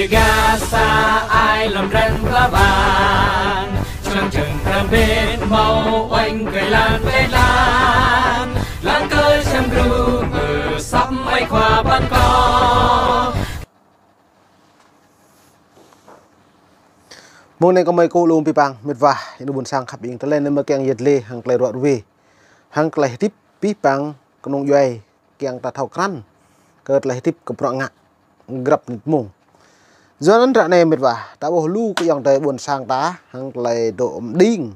gà xa ai làm răng lá vàng trong trường thơm bên màu oanh cười lan bên lan cơ xem ru bờ sắp mây qua ban co môn này có mấy cô luôn bị băng mệt vả nó buồn sang khắp yên tới lên nên mà keng nhiệt lê hàng clay rọt về hàng clay tiếp bị băng con nông doài keng ta thâu khăn cơ clay tiếp cầm rọ ngạ gặp mùng do nó trận này mệt vả ta bảo lu cái dòng đời buồn sang tá hàng clay độ đinh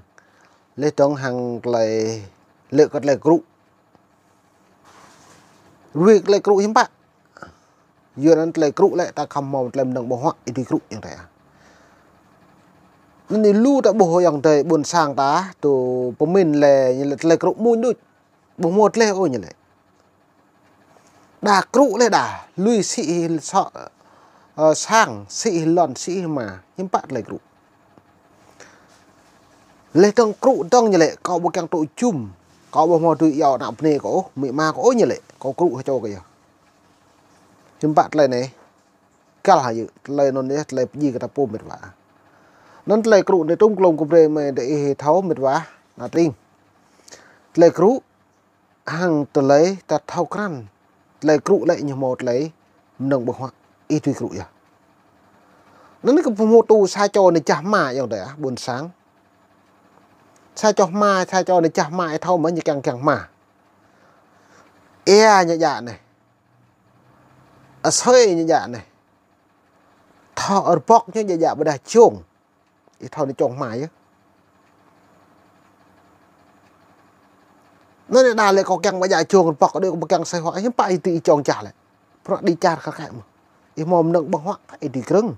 lê trong hàng clay lệ cất lệ crụ việc lệ crụ hiếm bạn do nó lệ crụ lại ta cầm màu làm đồng bảo hoại đi crụ như thế nên lu đã bổ yang tây buồn sang ta tu pemin le như là crụ mũi đôi bổ một le ôi như này đà crụ le đà lui xị sọ sang xị lòn xị mà nhưng bạn le crụ le trong crụ trong như này có một cái tội chum có một màu tụi giàu nạp nề có mị ma có như này có crụ cho kìa nhưng bạn le này cả là gì le nó này le gì cái ta pôm mệt vả nên lấy crụ để tung lồng cục mà để tháo mệt vả là tin lấy crụ hàng từ lấy ta tháo khăn lấy crụ lại như một lấy nồng bậc hoặc y tùy crụ à nó cái một tu sai cho này chả mà giống đấy buồn sáng sai cho ma sai cho này chả mà thâu mới như càng mà e như dạ này sơi như dạ này thọ ở bọc như dạ bây giờ chuông thôi đi chọn mãi á nó để đà lại có càng bây giờ chuồng bọc ở đây có càng sai hóa hiếm phải thì chọn trả lại nó đi trả khác mà im mồm nâng bằng hóa thì cứng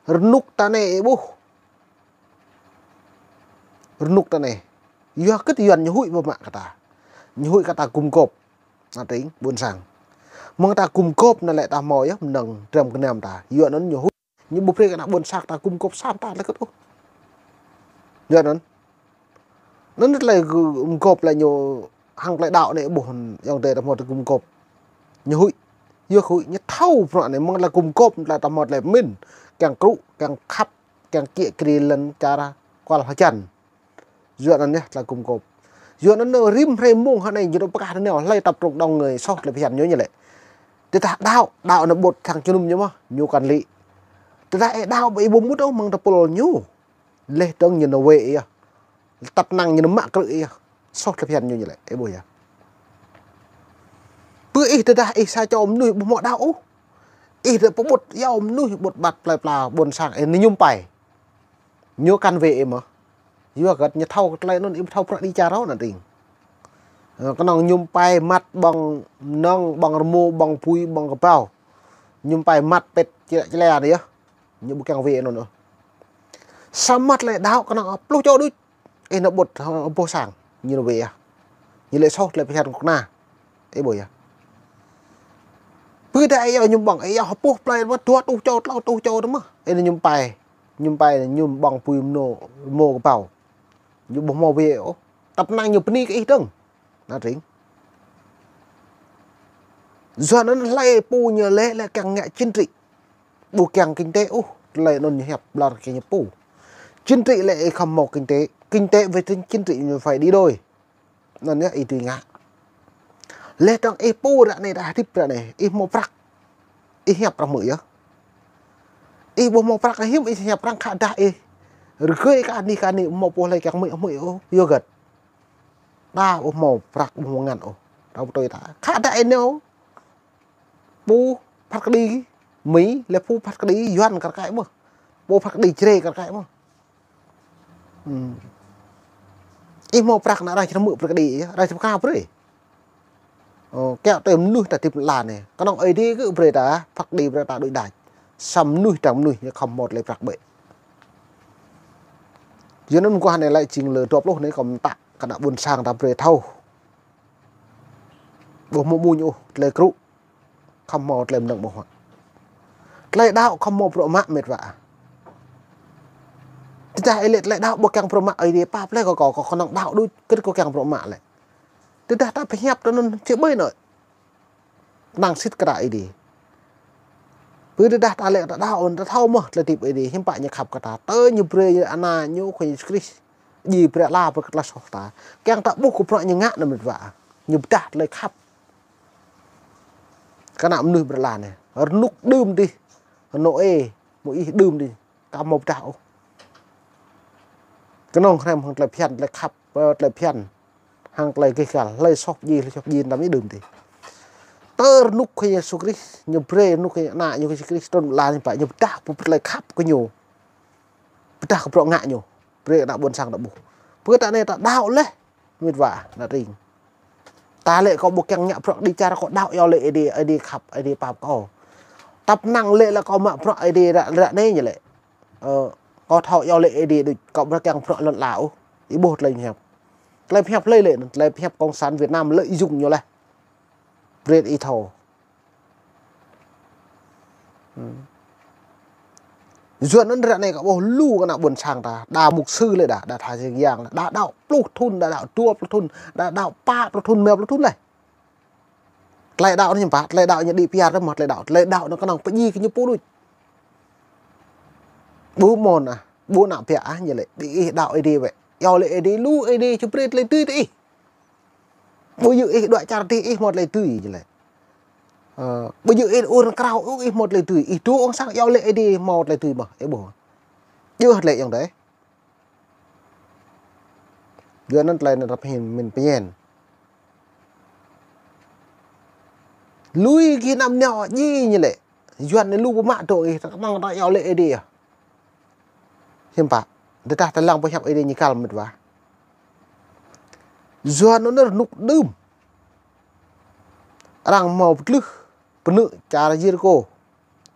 nút ta này bu nút ta này do cái tiền như hụi vào mạng ta như hụi ta cùng cộp là tính buồn sàng mà ta cùng cộp là lại ta mỏi á nâng trầm cái nam ta dựa nó nhiều hụi nhưng bục cái buồn sạc ta cùng cộp sam ta là cái đó dựa nó rất là cộp là nhiều hàng lại đạo này buồn dòng tề là một cùng cộp như hụi dưa hụi như thâu bọn này mong là cùng cộp là ta một là mình càng crụ càng khắp càng kia kia lần cha ra qua là trần dựa nó nhé là cùng cộp dựa nó rim rem mông này như nó bắt cả nó lay tập trung đông người sau là phải nhớ như vậy thế ta đạo nó bột thằng chân nhớ mà nhu cần lị thế ta đạo bị bùng mút đâu mang tập polo nhu lê trong như nó về tập năng như nó mạng cự sau là phải như vậy ấy bồi à bữa ít ta ít sai cho ông nuôi mọi đạo ít là bột do ông nuôi bột bạt là buồn sảng ấy nó nhung bảy nhớ căn về mà vừa gật như thâu lại nó im thâu đi cha đó là tình cái nó nhung bay mặt bằng nong bằng mô bằng pui bằng cái bao nhung bay mặt pet chỉ lè đấy á như một càng về nó nữa sao mặt lại đau cái nó lôi cho đôi ấy nó bột bô sảng như nó về à như lại sau lại phải hẹn con na ấy bồi à bữa đây ở nhung bằng ấy họ bố play nó tu cho đúng không ấy là nhung bay nhung bằng pui mô cái bao như bộ màu về tập năng nhiều pni cái ít đừng là chính do nó lay pu nhờ lẽ là càng ngại chính trị bù càng kinh tế lại nó hẹp là cái nhập pu chính trị lại không một kinh tế với chính trị phải đi đôi nó nhớ ý tùy ngã lẽ trong e pu đã này đã tiếp ra này e một prake hẹp ra mũi á e bộ một prak hiếm e hẹp răng khá đại rồi cái này một bộ này các mũi yogurt ba một prak một ngàn đâu tôi ta khá đại nếu pu prak đi mỹ là pu prak đi doan cả cái mà pu prak đi chơi cả cái mà một prak là ra cho nó mượn prak đi ra cho cao đấy kẹo tôm nuôi ta tìm là này cái nó ấy đi cứ về ta prak đi về ta đối đại sầm nuôi trồng nuôi không một lấy prak bệ dưới nó qua này lại chỉnh lừa trộm lúc này còn tạ cả đã buồn sang ta về thâu bộ mũ mùi nhô lấy crụ không một làm động bộ hoặc lấy đạo không một pro mạng mệt vả chúng ta lại đạo bộ càng pro mạng ấy đi pap lấy có con động đạo đôi cứ có càng pro mạng lại chúng ta phải hẹp cho nó chữa bơi nữa năng xít cái đại đi Bữa dah ta lệ ta đau ta thâu mà là tiệp ấy đi hiếm bại nhà khắp cả ta tới như bữa như anh à như khơi Chris gì bữa la bữa là sọt ta cái ta bốc của bọn như ngã là mình vạ như đạt lấy khắp cái nào nuôi bữa là này nút đơm đi nội mỗi đơm đi ta một đạo cái nông xem hàng lại phiền lại khắp lại phiền hàng lại cái cả lại sọt gì làm mấy đơm thì tơ nút khi số Chris như pre nút khi nạ như Chris tôn là như vậy như đạc một lại khắp có nhiều đạc có bọn ngạ nhiều pre đã buồn sang đã buồn bữa ta này ta đạo lên nguyệt vả là tình ta lệ có một càng nhạ bọn đi cha nó có đạo do lệ đi khắp đi bạp có tập năng lệ là có mà bọn đi đã đây như lệ có thọ do lệ đi được có một càng bọn luận lão ý bột lên hẹp lên hẹp công sản Việt Nam lợi dụng nhiều này Bread ít thầu duyên nó ra này có bao lưu cái nào buồn sang ta đà mục sư lại đã thay gì dạng đã đạo plut thun đã đạo tua plut thun đã đạo pa plut thun mèo plut thun này lại đạo như vậy lại đạo như đi pia đó một lại đạo nó có năng phải gì cái như bố đuôi bố mòn à bố nào pia như vậy đi đạo ấy đi vậy do lại đi lu ấy đi chụp bread lên tươi đi bây giờ ấy đoạn cha thì một lời tươi như này bây giờ ấy uốn cao một lời tươi ít chỗ sang giao lệ đi một lời tươi mà ấy bỏ chưa hạt lệอย่างđấy giờ nó lại là tập hình mình phải nhìn lui khi nằm nhỏ như lệ duyên đến lu mạng rồi các mang ta giao lệ đi à hiện tại người ta làm bao nhiêu ấy đi như cao một vài duyên nó nục đơm rằng màu lư nữ cha là gì cô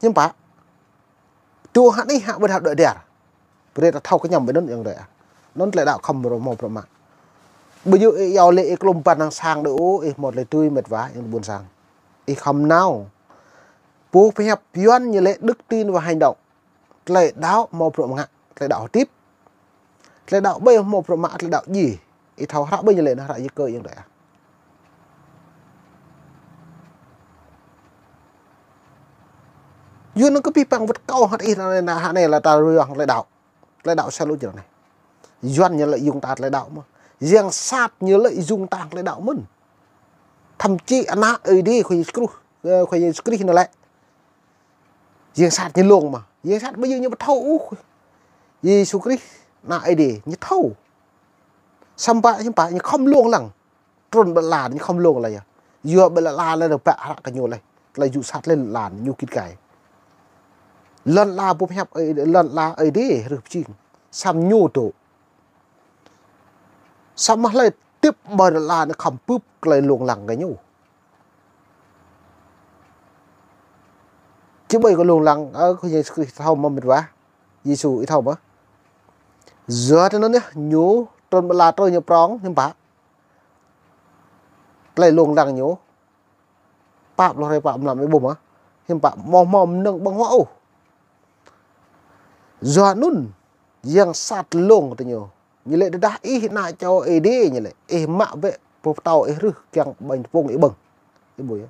nhưng bà chùa hắn đi hạ bên hạt đợi đẻ bây giờ thâu cái nhầm với nóอย่างđấy nó lại đạo không rồi màu rồi mà bây giờ yêu lệ lồng bàn đang sang đỡ một lời tươi mệt vá buồn sang không nào bố phải hẹp yuan như lệ đức tin và hành động lại đạo màu rồi mà lại đạo tiếp lại đạo bây một rồi mà lại đạo gì thâu hạ bây giờ lệ nó lại như cơอย่างđấy duyên nó cứ bị bằng vật cao hạt ít này là ta rường lại đạo sao lúc này duyên như lại dùng ta lại đạo mà riêng sát như lại dùng ta lại đạo mình thậm chí anh ấy đi khuyên screw nó lại riêng sát như luồng mà riêng sát bây giờ như mà thâu gì screw là ấy đi như thâu xăm bạ như không luồng lằng trồn bật làn như không luồng là vừa bật làn lên được bạ cả nhiều này là dụ sát lên làn như kít cày lần la bố hẹp ấy lần la ấy đi được chi xăm nhô tổ xăm mà lại tiếp bờ là nó khẩm búp lại luồng lẳng cái nhô chứ bây có luồng lẳng có gì thâu mà mệt quá Giêsu ít thâu mà giờ thì nó nhá nhô tròn là tôi nhập prong nhưng bà lại luồng lẳng nhô bạp lo hay bạp làm mấy bụng á nhưng bà mòm nâng bằng hoa do nun yang sát lông tự nhiều như lệ đã ý nại cho ấy đi như lệ mạ vệ bộ tàu ấy rư kẹng bánh vùng ấy bừng cái buổi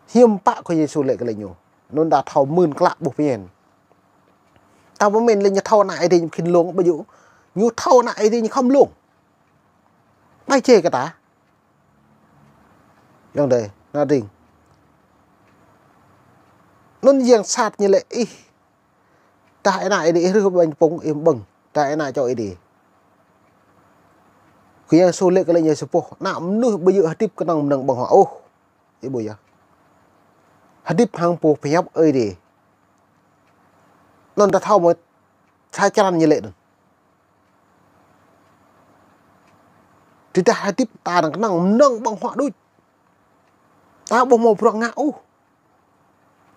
hiếm bạ của Giêsu lệ cái lệ nhiều nó đã thầu mươn các lạ buộc miền tao với mình lên như thâu nại thì khi luồng bây giờ như thâu nại thì không luồng bay chê cái ta trong đây là đình nó riêng sát như lệ tại này đi rư bánh bông em bừng tại này cho ấy đi khi anh số lệ cái này như số nằm nuôi bây giờ hạt tiếp cái năng bằng họ ô cái bây giờ hạt tiếp hàng phố phải hấp ấy đi nó đã thao một sai chân như lệ thì ta hạt tiếp ta đang năng nâng bằng họ đôi ta bông một rộng ngạo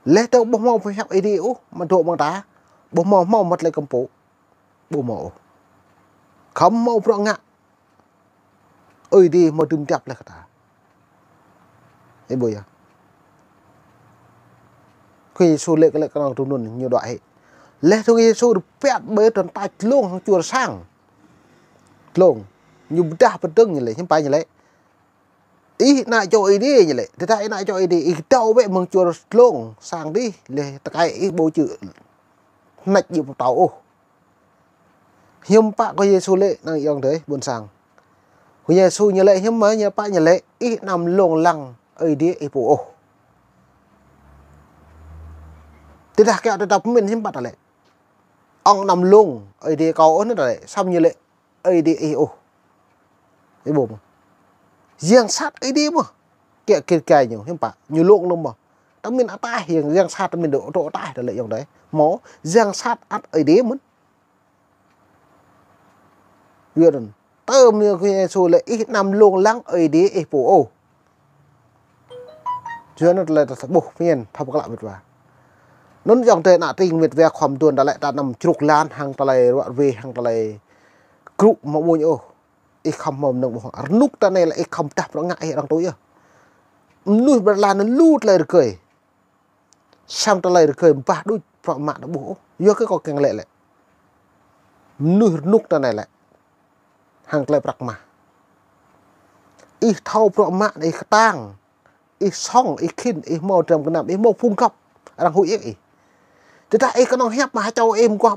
lẽ đâu bông màu phải học ấy đi mà độ bằng ta bông màu mất lại cầm phố bông màu không màu rộng ngạo ơi đi mà đừng chập lại ta ấy bây giờ khi số lệ cái lại cái nào trong luôn nhiều đoạn lẽ thôi khi số được phép bế tuần ta luôn chùa sang luôn như đa phần tương như vậy nhưng phải như vậy ý nại cho ý đi như lệ thế tại nại cho ý đi ý tàu vậy mừng chùa lông sang đi lệ tất cả ý bố chữ nạch nhiều một tàu ô hiếm bạ có Giêsu lệ năng yêu thế buồn sang của Giêsu như lệ hiếm mới như bạ như lệ ý nằm lông lăng ấy đi ý bố ô thế là kẹo đọc mình hiếm bạ lệ ông nằm lông ấy đi có ớn nữa lệ xong như lệ ấy đi ý ô ý bố mà riêng sát ấy đi mà kẹo kia cài nhiều hiếm bạ như lông luôn mà tao mình đã tai hiện riêng sát mình độ tai là lệ dòng đấy mó riêng sát ăn ấy đi muốn vừa rồi tôm như cái số lệ ít nằm luôn lắng ấy đi ấy bố ô chưa nó là buộc phiền thầm các lại và nó dòng tệ nạ tình việt về khoằm tuần đã lại ta nằm trục lan hàng ta lại đoạn về hàng ta lại cụ mà mua nhô ít không mồm nồng bỏ nút ta này lại không tập nó ngại đang tối à nuôi bật lan nó lút lại được cười xong ta lại được cười ba đôi phạm mạng nó bố vô cái có càng lệ lại nuôi nút ta này lại hàng lại bạc mà ít thâu phạm mạng ít tang ít xong ít khinh ít mò trầm cái nằm ít mò phun cọc đang hụi ý thế ta ấy có nó hép mà cho em qua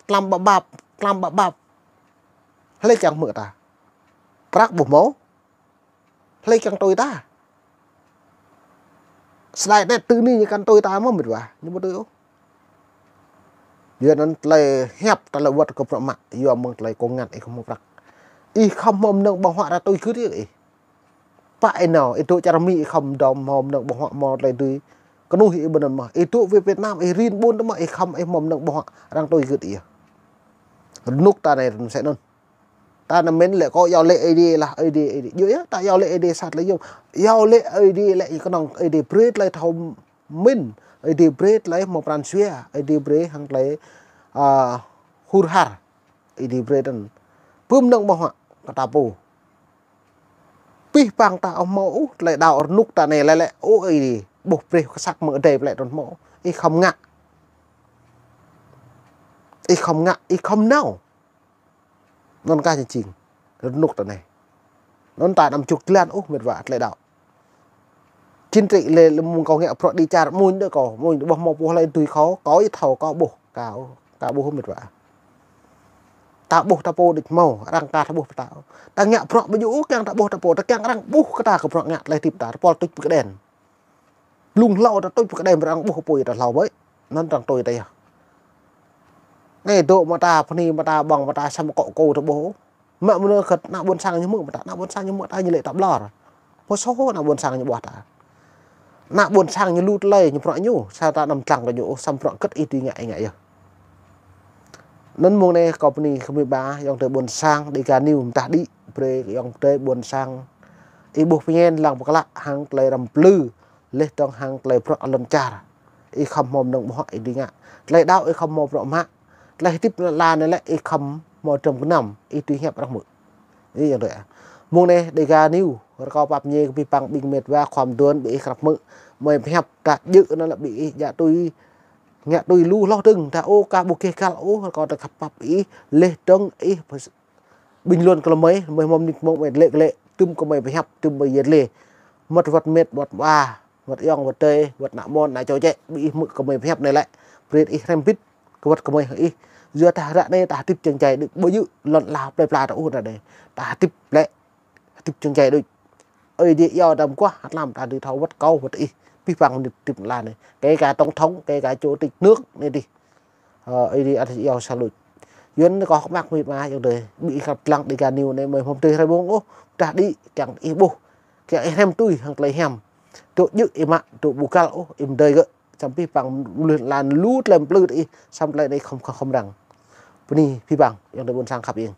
làm bạp lấy chẳng mượn ta bác bổ máu lấy chẳng tôi ta slide này từ ni như căn tôi ta mà mệt vào nhưng mà tôi không giờ nó lấy hẹp ta là vật cục mạng giờ mình lấy con ngặt ấy không một rắc y không mồm nâng bằng họa ra tôi cứ thế vậy nào tôi chả mỹ không đòm mồm nâng bằng họa mò lại tôi có nuôi hiện bên mà tôi về Việt Nam riêng buôn đó mà không mồm nâng bằng họa đang tôi cứ tỉa lúc ta này sẽ nôn ta là mến lại có giao lệ AD là AD dưới ta giao lệ AD sát lấy dùng giao lệ AD lại có nòng AD breed lại thầu min AD breed lấy một bàn xuya AD breed hàng lấy hurhar AD breed bơm nâng bằng họa ta bù pi bằng ta ông mẫu lại đào nút ta này lại ô AD buộc breed sắc mở đẹp lại đòn mẫu y không ngạ y không nào non ca trình nút tờ này non tại nằm chục lan úp mệt vả lại đạo chính trị lên muốn có nghe pro đi cha mùi nữa có mùi bò mò bò lên tùy khó có thầu có bổ cả bố mệt vả tạo bổ ta bổ địch màu đang ta bổ tạo ta nghe pro bây giờ càng ta bổ ta càng đang bổ cái ta có pro ngạ lại tìm ta pro tôi cái đèn lung lâu ta tôi cái đèn đang bổ bùi ta lâu với non đang tôi đây à ngày độ mà ta phani mà ta bằng mà ta xăm cọ cô ta bố mẹ nó khật nào buồn sang như mượn mà ta nào buồn sang như mượn ta như lệ tắm lò rồi một số nào buồn sang như bọt à nào buồn sang như lút lây như mọi nhủ sao ta nằm chẳng cái nhủ xăm phượng cất ít đi ngại à nên mùa này company không bị ba dòng tới buồn sang đi cả new ta đi pre dòng tới buồn sang ý buộc nhiên làm một cái lạ hàng lấy làm blue lên trong hàng lấy pro lần cha ý không mồm đồng họ đi ngại lấy đau ý không mồm rõ mạng lại tiếp là này lại không một trong cái nằm ít tuy hẹp đang mượn như vậy mùa này để ga new có bắp nhẹ bị bằng bình mệt vàความtuôn bị khập mượn mày hẹp cả dự nó là bị dạ tôi nghe tôi lu lo từng ta ô ca bô kê ca ô còn ta khập bắp ý lê trông ý bình luận có mấy mày mồm mày lệ tùm có mày phải hẹp tùm mày nhiệt lệ mất vật mệt vật ba vật yong vật tê vật nạ môn lại cho chạy bị mượn có mày phải hẹp này lại breed ý thêm pít cái vật của mày ý giờ ta ra đây ta tiếp chân chạy được bao nhiêu lần là play play đâu ra đây ta tiếp lại tiếp chân chạy được ơi đi do đầm quá làm ta đi thâu vật câu vật y vi phạm được tiếp là này cái cả tổng thống cái cả chủ tịch nước này đi ơi đi ăn do sao lụt duyên có mắc mệt mà rồi đời bị gặp lặng đi cả nhiều này mời hôm tây hai bốn ô ta đi chẳng y bù cái em tôi hàng lấy hem tụ dự im ạ tụ bù cao im đời gỡ trong vi phạm làn lút làm blue đi xong lại đây không rằng Puni phi bằng yang ada buồn sang khắp yên